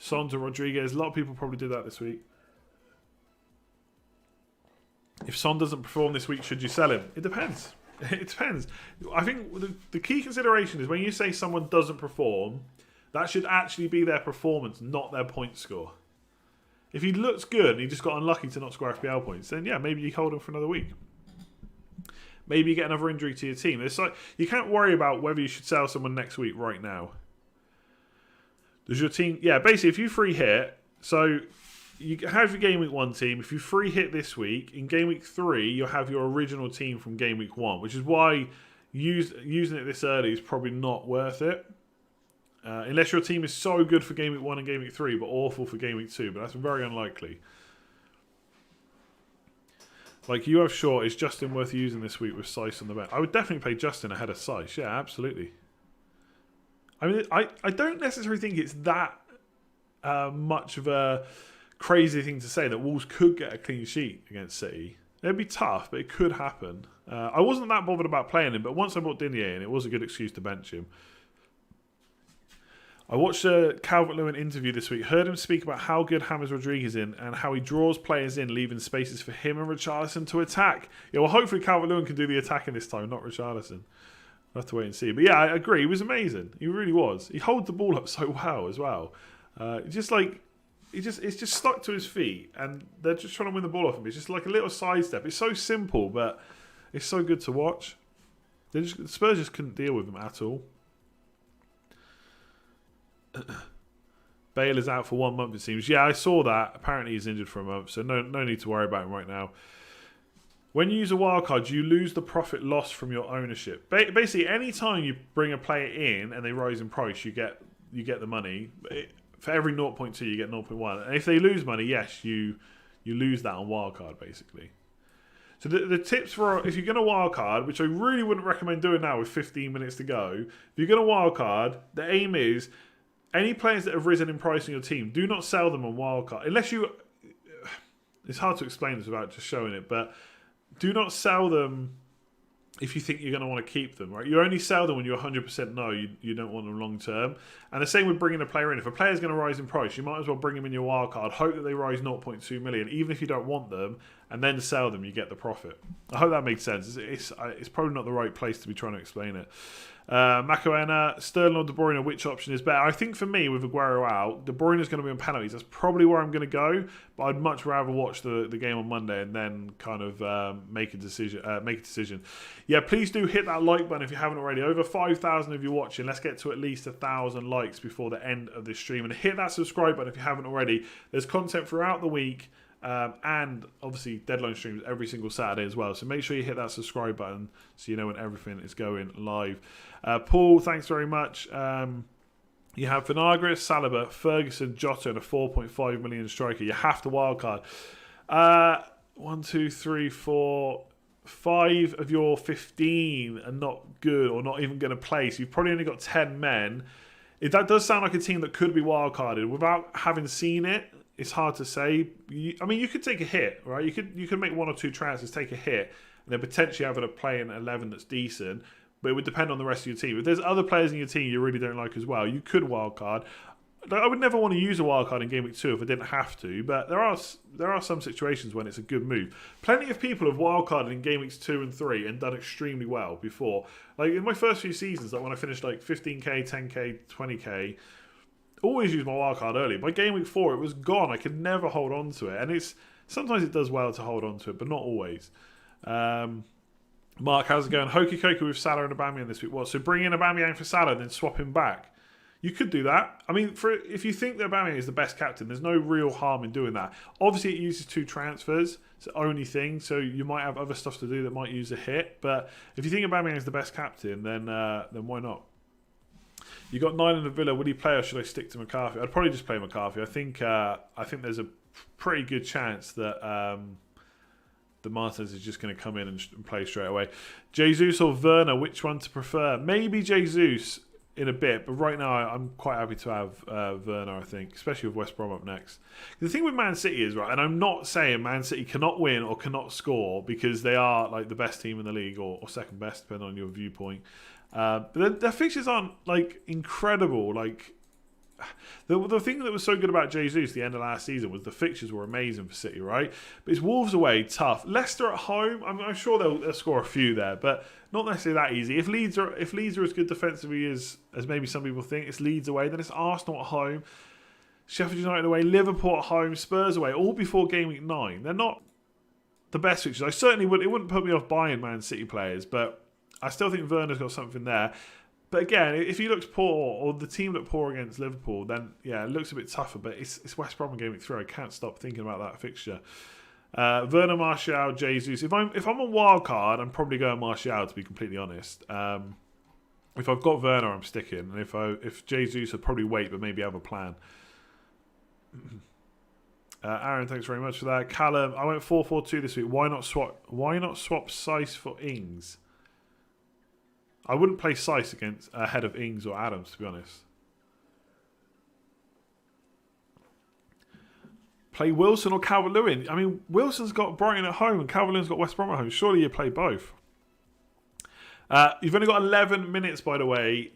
Son to Rodriguez. A lot of people probably did that this week. If Son doesn't perform this week, should you sell him? It depends. It depends. I think the key consideration is when you say someone doesn't perform, that should actually be their performance, not their point score. If he looks good and he just got unlucky to not score FPL points, then yeah, maybe you hold him for another week. Maybe you get another injury to your team. It's like you can't worry about whether you should sell someone next week right now. Does your team... Yeah, basically, if you free hit... So, you have your Game Week 1 team. If you free hit this week, in Game Week 3, you'll have your original team from Game Week 1, which is why using it this early is probably not worth it. Unless your team is so good for Game Week 1 and Game Week 3, but awful for Game Week 2. But that's very unlikely. Like, you have short. Is Justin worth using this week with Sice on the bench? I would definitely play Justin ahead of Sice. Yeah, absolutely. I mean, I don't necessarily think it's that much of a crazy thing to say that Wolves could get a clean sheet against City. It'd be tough, but it could happen. I wasn't that bothered about playing him, but once I brought Digne in, it was a good excuse to bench him. I watched a Calvert-Lewin interview this week, heard him speak about how good James Rodriguez is and how he draws players in, leaving spaces for him and Richarlison to attack. Yeah, well, hopefully Calvert-Lewin can do the attacking this time, not Richarlison. We'll have to wait and see. But yeah, I agree. He was amazing. He really was. He holds the ball up so well as well. It's just stuck to his feet, and they're just trying to win the ball off him. It's just like a little sidestep. It's so simple, but it's so good to watch. The Spurs just couldn't deal with him at all. Bale is out for 1 month, it seems. Yeah, I saw that. Apparently he's injured for a month, so no need to worry about him right now. When you use a wildcard, you lose the profit loss from your ownership. Basically, any time you bring a player in and they rise in price, you get the money. For every 0.2, you get 0.1. And if they lose money, yes, you lose that on wildcard, basically. So the tips for if you're going to wildcard, which I really wouldn't recommend doing now with 15 minutes to go, if you're going to wildcard, the aim is any players that have risen in price in your team, do not sell them on wildcard. Unless you... It's hard to explain this without just showing it, but do not sell them if you think you're going to want to keep them, right? You only sell them when you're 100% know you don't want them long term. And the same with bringing a player in. If a player's going to rise in price, you might as well bring them in your wildcard, hope that they rise 0.2 million, even if you don't want them, and then sell them, you get the profit. I hope that makes sense. It's probably not the right place to be trying to explain it. Macoena, Sterling or De Bruyne, which option is better? I think for me, with Aguero out, De Bruyne is going to be on penalties. That's probably where I'm going to go, but I'd much rather watch the game on Monday and then kind of make a decision. Yeah, please do hit that like button if you haven't already. Over 5,000 of you watching. Let's get to at least 1,000 likes before the end of this stream. And hit that subscribe button if you haven't already. There's content throughout the week. And obviously deadline streams every single Saturday as well, so make sure you hit that subscribe button so you know when everything is going live. Paul, thanks very much. You have Vinagre, Saliba, Ferguson, Jota and a 4.5 million striker. You have to wildcard. 1, 2, 3, 4, 5 of your 15 are not good or not even going to play, so you've probably only got 10 men. That does sound like a team that could be wildcarded without having seen it. It's hard to say. I mean, you could take a hit, right? You could make 1 or 2 transfers, take a hit, and then potentially have a play in 11 that's decent. But it would depend on the rest of your team. If there's other players in your team you really don't like as well, you could wildcard. I would never want to use a wildcard in Game Week 2 if I didn't have to, but there are some situations when it's a good move. Plenty of people have wildcarded in Game Weeks 2 and 3 and done extremely well before. Like in my first few seasons, like when I finished like 15k, 10k, 20k, always use my wildcard early. By Game Week 4, it was gone. I could never hold on to it. And sometimes it does well to hold on to it, but not always. Mark, how's it going? Hokey Cokey with Salah and Aubameyang this week. What? So bring in Aubameyang for Salah and then swap him back? You could do that. I mean, if you think that Aubameyang is the best captain, there's no real harm in doing that. Obviously, it uses 2 transfers. It's the only thing. So you might have other stuff to do that might use a hit. But if you think Aubameyang is the best captain, then why not? You got 9 in the Villa. Would he play or should I stick to McCarthy? I'd probably just play McCarthy. I think there's a pretty good chance that the Martinez is just going to come in and play straight away. Jesus or Werner, which one to prefer? Maybe Jesus in a bit, but right now I'm quite happy to have Werner, I think, especially with West Brom up next. The thing with Man City is, right, and I'm not saying Man City cannot win or cannot score because they are like the best team in the league or second best, depending on your viewpoint. But their fixtures aren't like incredible. Like the thing that was so good about Jesus the end of last season was the fixtures were amazing for City, right? But it's Wolves away, tough. Leicester at home, I'm sure they'll score a few there, but not necessarily that easy. If Leeds are as good defensively as maybe some people think, it's Leeds away. Then it's Arsenal at home, Sheffield United away, Liverpool at home, Spurs away, all before game week 9. They're not the best fixtures. I certainly would. It wouldn't put me off buying Man City players, but I still think Werner's got something there. But again, if he looks poor, or the team look poor against Liverpool, then yeah, it looks a bit tougher. But it's West Brom and Game Week 3. I can't stop thinking about that fixture. Werner, Martial, Jesus. If I'm on wild card, I'm probably going Martial, to be completely honest. If I've got Werner, I'm sticking. And if Jesus, I'd probably wait, but maybe have a plan. Aaron, thanks very much for that. Callum, I went 4-4-2 this week. Why not swap Sice for Ings? I wouldn't play Sice ahead of Ings or Adams, to be honest. Play Wilson or Calvert-Lewin. I mean, Wilson's got Brighton at home and Calvert-Lewin's got West Brom at home. Surely you play both. You've only got 11 minutes, by the way,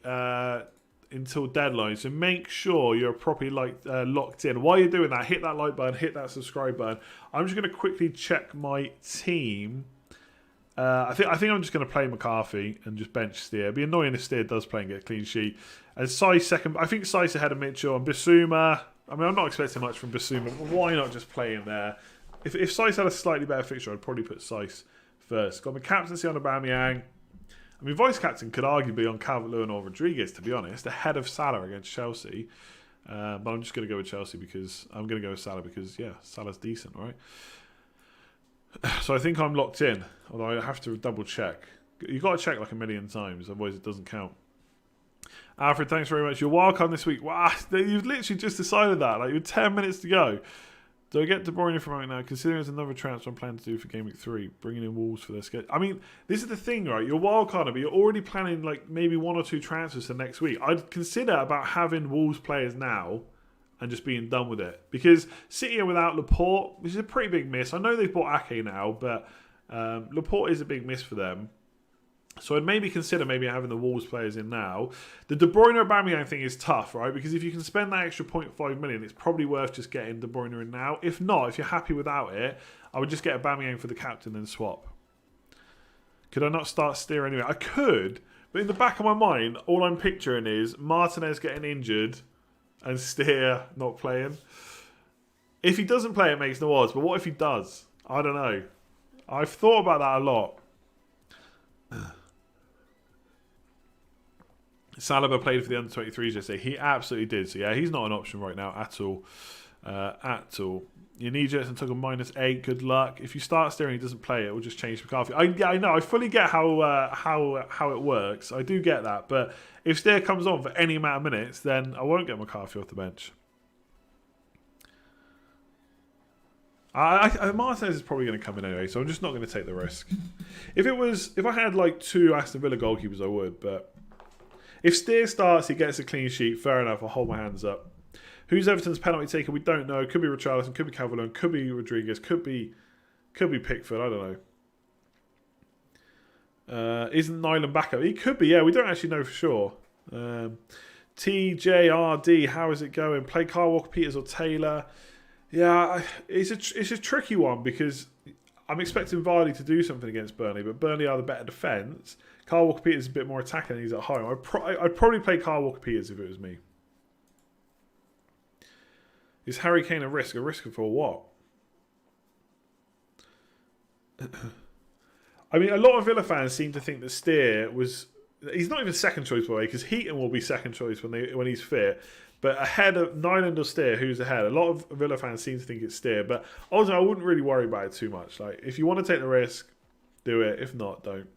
until deadline. So make sure you're properly locked in. While you're doing that, hit that like button, hit that subscribe button. I'm just going to quickly check my team. I think I'm just going to play McCarthy and just bench Steer. It'd be annoying if Steer does play and get a clean sheet. And Sice second. I think Sice ahead of Mitchell and Bissouma. I mean, I'm not expecting much from Bissouma. But why not just play him there? If Sice had a slightly better fixture, I'd probably put Sice first. Got my captaincy on Aubameyang. I mean, vice captain could arguably be on Calvert-Lewin or Rodriguez, to be honest, ahead of Salah against Chelsea. But I'm just going to go with Chelsea because I'm going to go with Salah because yeah, Salah's decent, right? So I think I'm locked in, although I have to double check. You've got to check like a million times, otherwise it doesn't count. Alfred, thanks very much. Your wildcard this week. Wow, you've literally just decided that. Like, you're 10 minutes to go. Do I get De Bruyne from right now? Considering there's another transfer I'm planning to do for Game Week 3, bringing in Wolves for their schedule. I mean, this is the thing, right? You're wildcard, but you're already planning like maybe 1 or 2 transfers for next week. I'd consider about having Wolves players now and just being done with it. Because City are without Laporte, which is a pretty big miss. I know they've bought Ake now, but Laporte is a big miss for them. So I'd maybe consider having the Wolves players in now. The De Bruyne Aubameyang thing is tough, right? Because if you can spend that extra 0.5 million, it's probably worth just getting De Bruyne in now. If not, if you're happy without it, I would just get Aubameyang for the captain and swap. Could I not start Steer anyway? I could, but in the back of my mind, all I'm picturing is Martinez getting injured and Steer not playing. If he doesn't play, it makes no odds. But what if he does? I don't know. I've thought about that a lot. Saliba played for the under-23s yesterday. He absolutely did. So yeah, he's not an option right now at all. At all. You need Jetson took a -8. Good luck. If you start Steering, he doesn't play. It will just change McCarthy. I know. I fully get how it works. I do get that. But if Steer comes on for any amount of minutes, then I won't get McCarthy off the bench. Martinez is probably going to come in anyway, so I'm just not going to take the risk. If I had like 2 Aston Villa goalkeepers, I would. But if Steer starts, he gets a clean sheet. Fair enough. I'll hold my hands up. Who's Everton's penalty taker? We don't know. Could be Richarlison, could be Calvert-Lewin, could be Rodriguez, could be Pickford. I don't know. Isn't Nyland back up? He could be. Yeah, we don't actually know for sure. TJRD, how is it going? Play Kyle Walker-Peters or Taylor? Yeah, it's a tricky one because I'm expecting Vardy to do something against Burnley, but Burnley are the better defence. Kyle Walker-Peters is a bit more attacking and he's at home. I'd probably play Kyle Walker-Peters if it was me. Is Harry Kane a risk? A risk for what? I mean, a lot of Villa fans seem to think that Steer was... He's not even second choice, by the way, because Heaton will be second choice when he's fit. But ahead of Nyland or Steer, who's ahead? A lot of Villa fans seem to think it's Steer. But also, I wouldn't really worry about it too much. Like, if you want to take the risk, do it. If not, don't.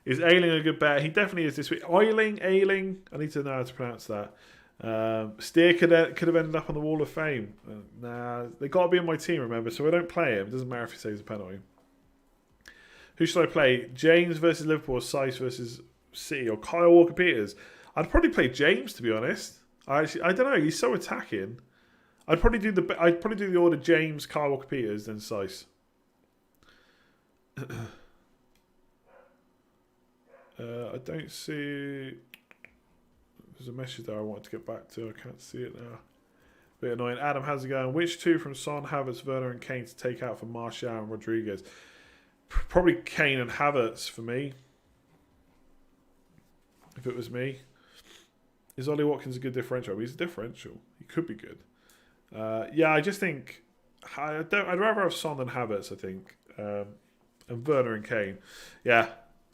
Is Ayling a good bet? He definitely is this week. Ayling. I need to know how to pronounce that. Steer could have ended up on the Wall of Fame. Nah, they got to be on my team, remember? So I don't play him. It doesn't matter if he saves a penalty. Who should I play? James versus Liverpool, or Sice versus City, or Kyle Walker-Peters? I'd probably play James, to be honest. I don't know. He's so attacking. I'd probably do the order James, Kyle Walker-Peters, then Sice. I don't see. There's a message there I wanted to get back to. I can't see it now. Bit annoying. Adam, how's it going? Which two from Son, Havertz, Werner, and Kane to take out for Martial and Rodriguez? Probably Kane and Havertz for me. If it was me. Is Ollie Watkins a good differential? He's a differential. He could be good. Yeah, I just think I'd rather have Son than Havertz, I think. And Werner and Kane. Yeah.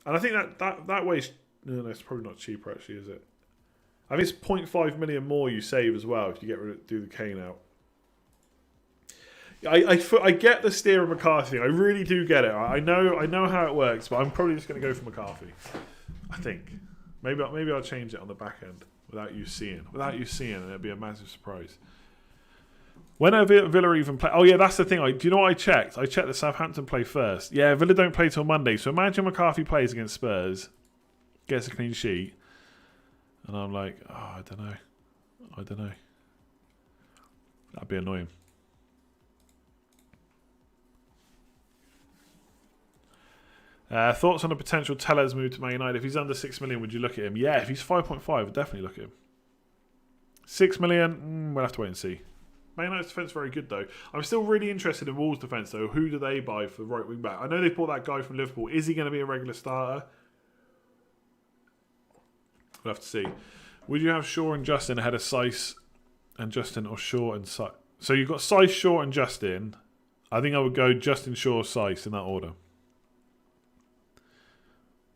And I think that way, no, it's probably not cheaper actually, is it? I think it's 0.5 million more you save as well if you do the Kane out. I get the Steer and McCarthy. I really do get it. I know how it works, but I'm probably just going to go for McCarthy. I think maybe I'll change it on the back end without you seeing, and it'll be a massive surprise. When are Villa even play? Oh yeah, that's the thing. Do you know what I checked? I checked that Southampton play first. Yeah, Villa don't play till Monday. So imagine McCarthy plays against Spurs, gets a clean sheet, and I'm like, oh, I don't know. That'd be annoying. Thoughts on a potential Tellez move to Man United? If he's under 6 million, would you look at him? Yeah, if he's 5.5, I'd definitely look at him. 6 million, we'll have to wait and see. Man United's defence very good though. I'm still really interested in Wolves' defence though. Who do they buy for the right wing back? I know they bought that guy from Liverpool. Is he going to be a regular starter? We'll have to see. Would you have Shaw and Justin ahead of Sice and Justin, or Shaw and Sice? So you've got Sice, Shaw and Justin. I think I would go Justin, Shaw, Sice in that order.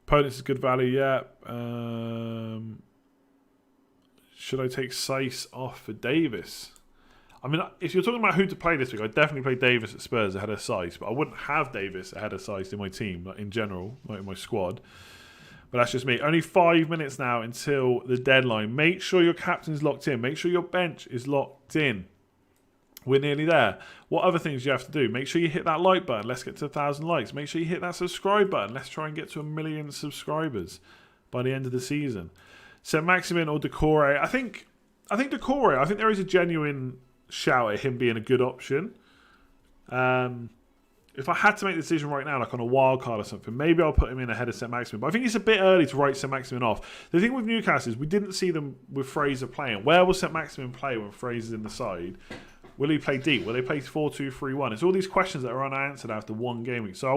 Opponents is good value, yeah. Should I take Sice off for Davis? I mean, if you're talking about who to play this week, I'd definitely play Davis at Spurs ahead of Sice, but I wouldn't have Davis ahead of Sice in my team, like in general, like in my squad. But that's just me. Only 5 minutes now until the deadline. Make sure your captain's locked in. Make sure your bench is locked in. We're nearly there. What other things do you have to do? Make sure you hit that like button. Let's get to 1,000 likes. Make sure you hit that subscribe button. Let's try and get to 1 million subscribers by the end of the season. St. Maximin or Decore? I think Decore. I think there is a genuine shout at him being a good option. If I had to make the decision right now, like on a wild card or something, maybe I'll put him in ahead of St. Maximin. But I think it's a bit early to write St. Maximin off. The thing with Newcastle is we didn't see them with Fraser playing. Where will St. Maximin play when Fraser's in the side? Will he play deep? Will they play 4-2-3-1? It's all these questions that are unanswered after one game week. So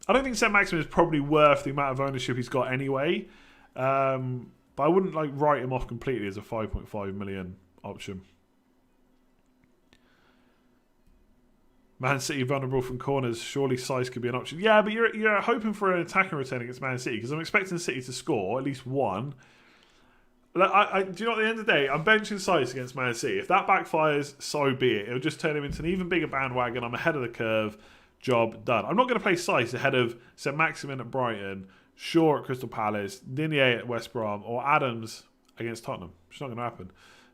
I don't think St. Maximin is probably worth the amount of ownership he's got anyway. But I wouldn't write him off completely as a 5.5 million option. Man City vulnerable from corners. Surely Sice could be an option. Yeah, but you're hoping for an attacking return against Man City because I'm expecting City to score at least one. Do you know at the end of the day, I'm benching Sice against Man City. If that backfires, so be it. It'll just turn him into an even bigger bandwagon. I'm ahead of the curve. Job done. I'm not going to play Sice ahead of St. Maximin at Brighton, Shaw at Crystal Palace, Digne at West Brom, or Adams against Tottenham. It's not going to happen.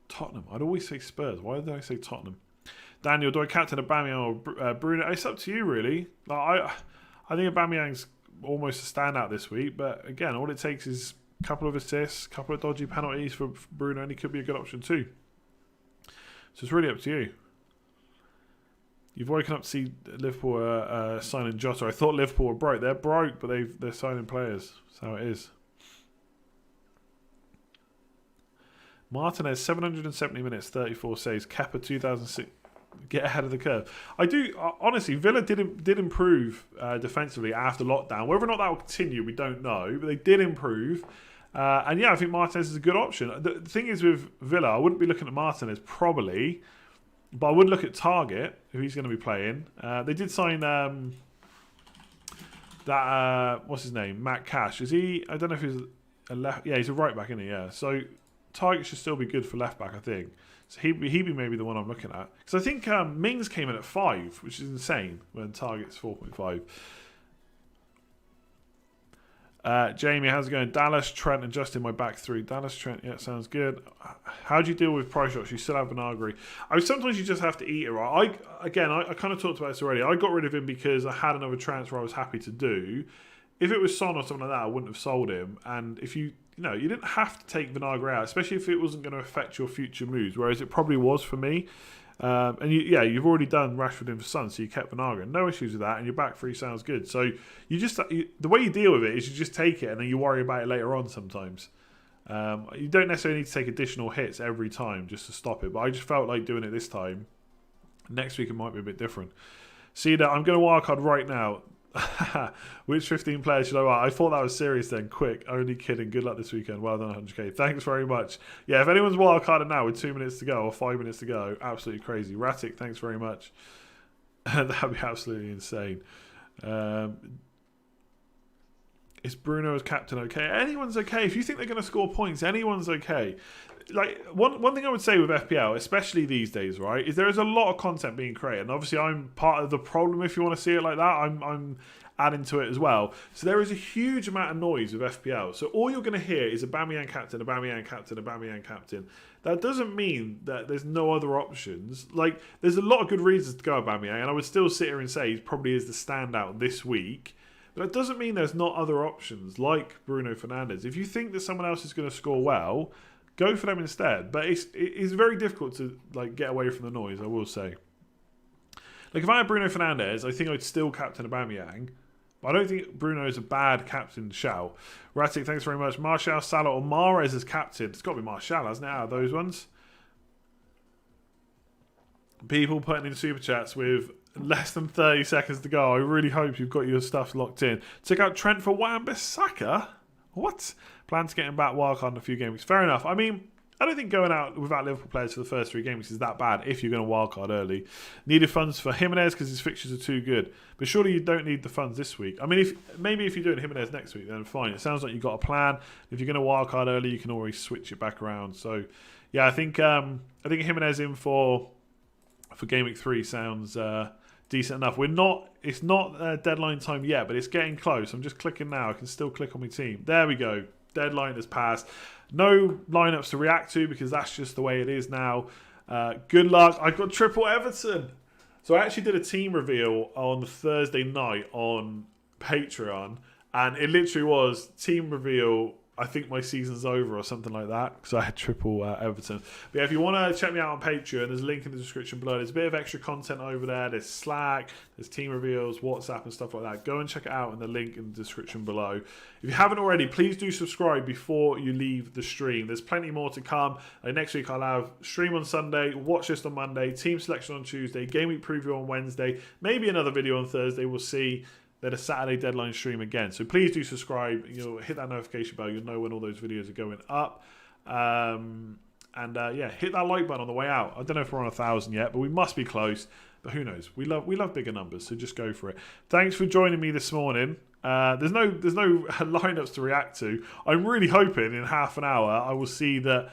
Tottenham. I'd always say Spurs. Why did I say Tottenham? Daniel, do I captain Aubameyang or Bruno? It's up to you, really. I think Aubameyang's almost a standout this week, but again, all it takes is a couple of assists, a couple of dodgy penalties for Bruno, and he could be a good option too. So it's really up to you. You've woken up to see Liverpool signing Jota. I thought Liverpool were broke. They're broke, but they're signing players. That's how it is. Martinez, 770 minutes, 34 saves. Kepa, 2006. Get ahead of the curve. I do honestly. Villa did improve defensively after lockdown. Whether or not that will continue, we don't know. But they did improve, and yeah, I think Martinez is a good option. The thing is with Villa, I wouldn't be looking at Martinez probably, but I would look at Target if he's going to be playing. They did sign what's his name, Matt Cash. Is he? I don't know if he's a left. Yeah, he's a right back, isn't he? Yeah. So Target should still be good for left back, I think. So he'd be maybe the one I'm looking at. Because I think Mings came in at 5, which is insane when Target's 4.5. Jamie, how's it going? Dallas, Trent, and Justin, my back three. Dallas, Trent, yeah, sounds good. How do you deal with price shots? You still have Vinagre. Sometimes you just have to eat it, right? I kind of talked about this already. I got rid of him because I had another transfer I was happy to do. If it was Son or something like that, I wouldn't have sold him. And if you didn't have to take Vinagre out, especially if it wasn't going to affect your future moves, whereas it probably was for me. You've already done Rashford in for Son, so you kept Vinagre. No issues with that, and your back three sounds good. So the way you deal with it is you just take it, and then you worry about it later on sometimes. You don't necessarily need to take additional hits every time just to stop it, but I just felt like doing it this time. Next week it might be a bit different. See that I'm going to wildcard right now. Which 15 players should I buy? I thought that was serious then. Quick, only kidding. Good luck this weekend. Well done, 100k. Thanks very much. Yeah, if anyone's wildcarded now with 2 minutes to go or 5 minutes to go, absolutely crazy. Ratic, thanks very much. That'd be absolutely insane. Is Bruno as captain okay? Anyone's okay. If you think they're going to score points, anyone's okay. Like one thing I would say with FPL, especially these days, right, is there is a lot of content being created, and obviously I'm part of the problem if you want to see it like that. I'm adding to it as well. So there is a huge amount of noise with FPL. So all you're going to hear is Aubameyang captain, Aubameyang captain, Aubameyang captain. That doesn't mean that there's no other options. Like there's a lot of good reasons to go Aubameyang, and I would still sit here and say he probably is the standout this week. But that doesn't mean there's not other options like Bruno Fernandes. If you think that someone else is going to score well, go for them instead. But it's very difficult to get away from the noise, I will say. Like if I had Bruno Fernandes, I think I'd still captain Aubameyang. But I don't think Bruno is a bad captain shout. Ratic, thanks very much. Martial, Salah or Mahrez as captain. It's got to be Martial, hasn't it, out of those ones? People putting in super chats with less than 30 seconds to go. I really hope you've got your stuff locked in. Took out Trent for Wan-Bissaka? What? Plan to get him back wildcard in a few games. Fair enough. I mean, I don't think going out without Liverpool players for the first 3 games is that bad if you're going to wildcard early. Needed funds for Jimenez because his fixtures are too good. But surely you don't need the funds this week. I mean, if you're doing Jimenez next week, then fine. It sounds like you've got a plan. If you're going to wildcard early, you can always switch it back around. So, yeah, I think Jimenez in for Gameweek 3 sounds decent enough. It's not deadline time yet, but it's getting close. I'm just clicking now. I can still click on my team. There we go. Deadline has passed. No lineups to react to because that's just the way it is now. Good luck. I've got triple Everton. So I actually did a team reveal on the Thursday night on Patreon, and it literally was team reveal. I think my season's over or something like that because I had triple Everton. But yeah, if you want to check me out on Patreon, there's a link in the description below. There's a bit of extra content over there. There's Slack, there's team reveals, WhatsApp and stuff like that. Go and check it out in the link in the description below. If you haven't already, please do subscribe before you leave the stream. There's plenty more to come. Next week I'll have stream on Sunday, watch list on Monday, team selection on Tuesday, game week preview on Wednesday, maybe another video on Thursday. We'll see. Then a Saturday deadline stream again. So please do subscribe. Hit that notification bell. You'll know when all those videos are going up. Hit that like button on the way out. I don't know if we're on 1,000 yet, but we must be close. But who knows? We love bigger numbers, so just go for it. Thanks for joining me this morning. There's no lineups to react to. I'm really hoping in half an hour I will see that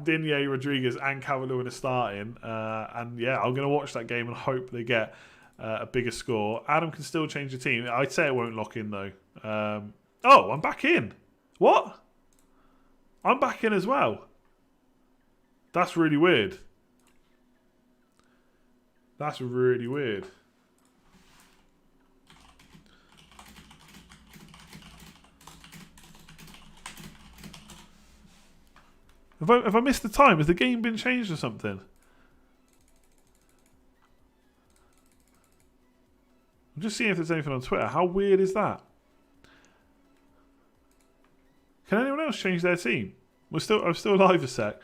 Digne, Rodriguez, and Calvert-Lewin are starting. I'm going to watch that game and hope they get a bigger score. Adam can still change the team. I'd say it won't lock in though. I'm back in. What? I'm back in as well. That's really weird. That's really weird. Have I missed the time? Has the game been changed or something? I'm just seeing if there's anything on Twitter. How weird is that? Can anyone else change their team? I'm still live a sec.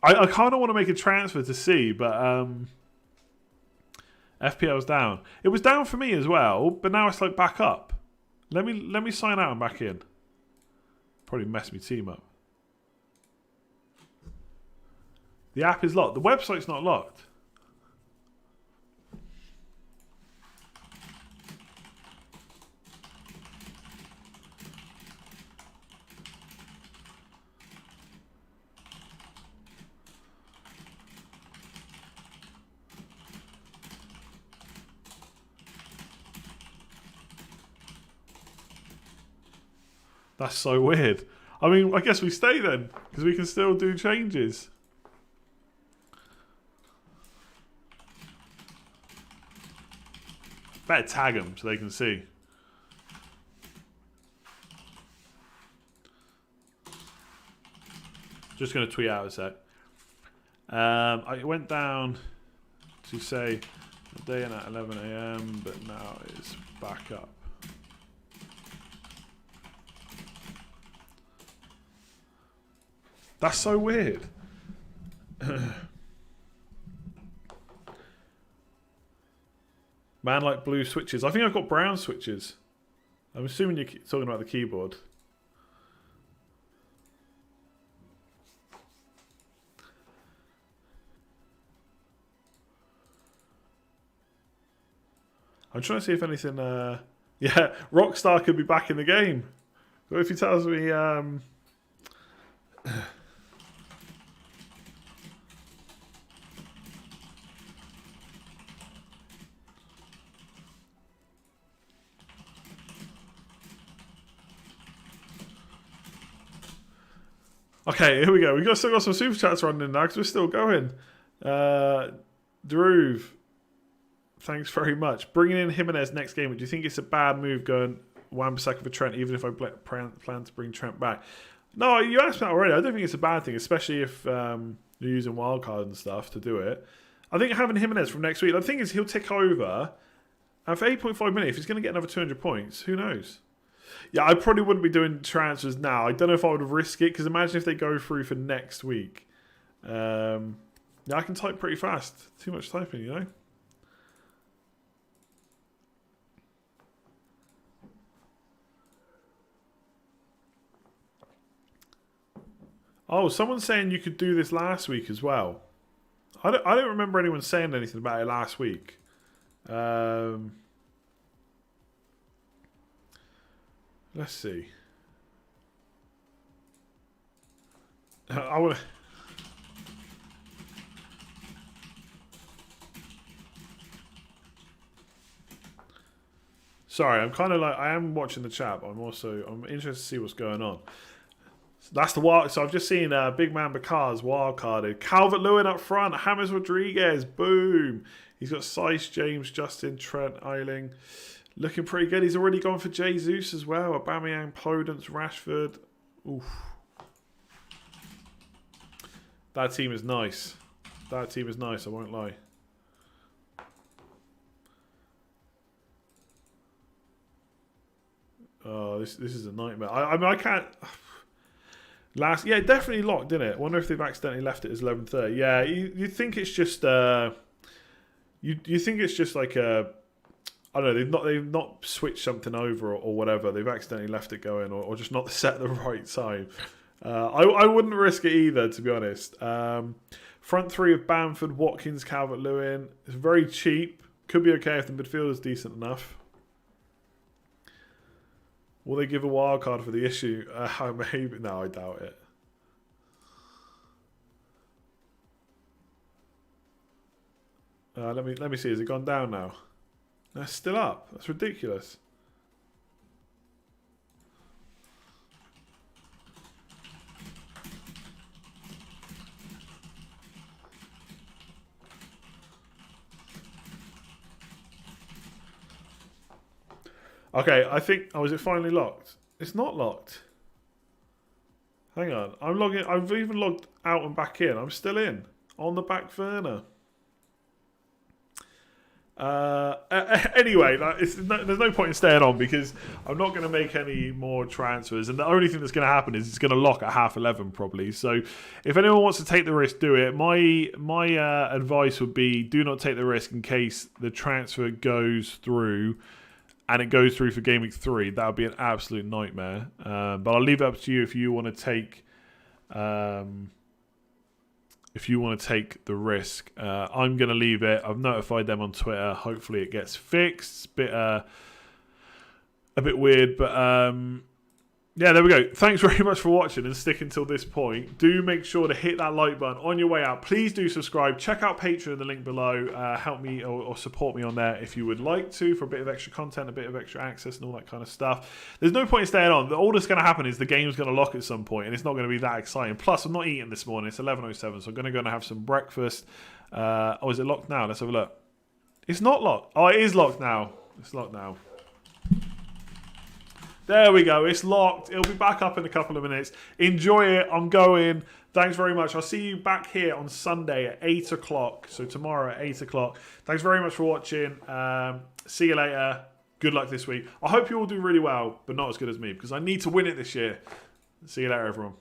I kind of want to make a transfer to see, but FPL's down. It was down for me as well, but now it's back up. Let me sign out and back in. Probably mess my team up. The app is locked. The website's not locked. That's so weird. I mean, I guess we stay then, because we can still do changes. Better tag them so they can see. Just going to tweet out a sec. I went down to say the day in at 11 a.m, but now it's back up. That's so weird. Man like blue switches. I think I've got brown switches. I'm assuming you're talking about the keyboard. I'm trying to see if anything... yeah, Rockstar could be back in the game. But if he tells me... Okay, here we go. We've still got some super chats running now because we're still going. Drew, thanks very much. Bringing in Jimenez next game. Do you think it's a bad move going Wan-Bissaka for Trent, even if I plan to bring Trent back? No, you asked me that already. I don't think it's a bad thing, especially if you're using wildcard and stuff to do it. I think having Jimenez from next week, the thing is he'll tick over. And for 8.5 minutes, if he's going to get another 200 points, who knows? Yeah, I probably wouldn't be doing transfers now. I don't know if I would risk it, because imagine if they go through for next week. Yeah, I can type pretty fast. Too much typing, you know? Oh, someone's saying you could do this last week as well. I don't remember anyone saying anything about it last week. Let's see. I want to... Sorry, I'm kind of like... I am watching the chat, but I'm interested to see what's going on. So that's the wild... So I've just seen Big Man Bakar's wildcarded. Calvert-Lewin up front. James Rodriguez. Boom. He's got Sice, James, Justin, Trent, Eiling. Looking pretty good. He's already gone for Jesus as well. Aubameyang, Podence, Rashford. Oof. That team is nice. That team is nice, I won't lie. Oh, this is a nightmare. I mean, I can't... Yeah, definitely locked, didn't it? I wonder if they've accidentally left it as 11:30. Yeah, you think it's just... You think it's just like a... I don't know, they've not switched something over or whatever. They've accidentally left it going or just not set the right time. I wouldn't risk it either, to be honest. Front three of Bamford, Watkins, Calvert-Lewin. It's very cheap. Could be okay if the midfield is decent enough. Will they give a wild card for the issue? Maybe. No, I doubt it. Let me see. Has it gone down now? That's still up. That's ridiculous. Okay, I think... Oh, is it finally locked? It's not locked. Hang on. I'm logging... I've even logged out and back in. I'm still in. On the back burner. Anyway, there's no point in staying on because I'm not going to make any more transfers, and the only thing that's going to happen is it's going to lock at 11:30 probably. So if anyone wants to take the risk, do it. My advice would be do not take the risk in case the transfer goes through and it goes through for Game Week 3. That would be an absolute nightmare, but I'll leave it up to you if you want to take the risk. I'm going to leave it. I've notified them on Twitter. Hopefully it gets fixed. It's a bit weird, but Yeah, there we go. Thanks very much for watching and sticking till this point. Do make sure to hit that like button on your way out. Please do subscribe. Check out Patreon, the link below. Help me or support me on there if you would like to, for a bit of extra content, a bit of extra access and all that kind of stuff. There's no point in staying on. All that's going to happen is the game's going to lock at some point and it's not going to be that exciting. Plus, I'm not eating this morning. It's 11:07, so I'm going to go and have some breakfast. Oh, is it locked now? Let's have a look. It's not locked. Oh, it is locked now. It's locked now. There we go. It's locked. It'll be back up in a couple of minutes. Enjoy it. I'm going. Thanks very much. I'll see you back here on Sunday at 8 o'clock. So tomorrow at 8 o'clock. Thanks very much for watching. See you later. Good luck this week. I hope you all do really well, but not as good as me because I need to win it this year. See you later, everyone.